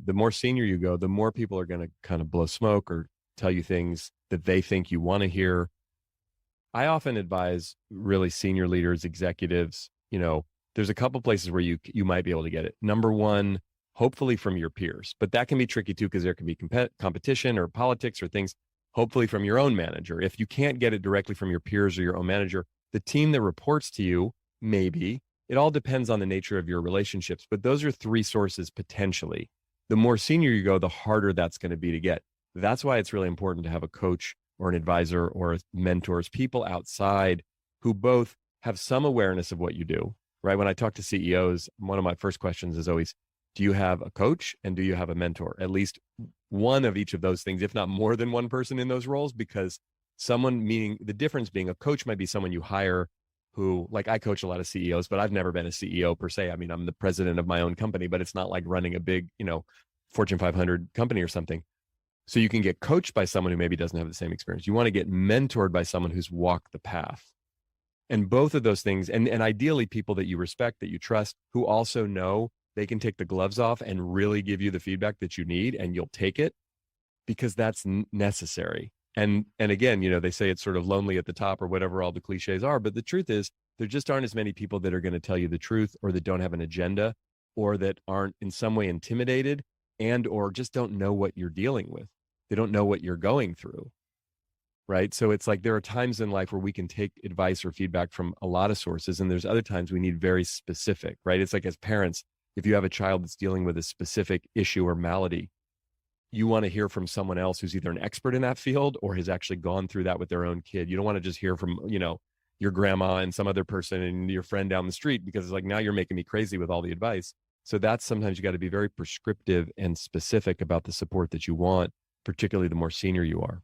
the more senior you go, the more people are going to kind of blow smoke or tell you things that they think you want to hear. I often advise really senior leaders, executives, there's a couple places where you might be able to get it. Number one, hopefully from your peers, but that can be tricky too, because there can be competition or politics or things, hopefully from your own manager. If you can't get it directly from your peers or your own manager, the team that reports to you, maybe. It all depends on the nature of your relationships, but those are three sources potentially. The more senior you go, the harder that's going to be to get. That's why it's really important to have a coach or an advisor or mentors, people outside who both have some awareness of what you do, right? When I talk to CEOs, one of my first questions is always, do you have a coach and do you have a mentor? At least one of each of those things, if not more than one person in those roles, because someone, meaning the difference being a coach might be someone you hire who, like I coach a lot of CEOs, but I've never been a CEO per se. I mean, I'm the president of my own company, but it's not like running a big, Fortune 500 company or something. So you can get coached by someone who maybe doesn't have the same experience. You want to get mentored by someone who's walked the path. And both of those things, and ideally people that you respect, that you trust, who also know they can take the gloves off and really give you the feedback that you need, and you'll take it because that's necessary. And again, they say it's sort of lonely at the top or whatever all the cliches are, but the truth is there just aren't as many people that are going to tell you the truth, or that don't have an agenda, or that aren't in some way intimidated, and or just don't know what you're dealing with. They don't know what you're going through, right? So it's like there are times in life where we can take advice or feedback from a lot of sources, and there's other times we need very specific, right? It's like as parents, if you have a child that's dealing with a specific issue or malady, you want to hear from someone else who's either an expert in that field or has actually gone through that with their own kid. You don't want to just hear from, your grandma and some other person and your friend down the street, because it's like, now you're making me crazy with all the advice. So that's sometimes you got to be very prescriptive and specific about the support that you want, particularly the more senior you are.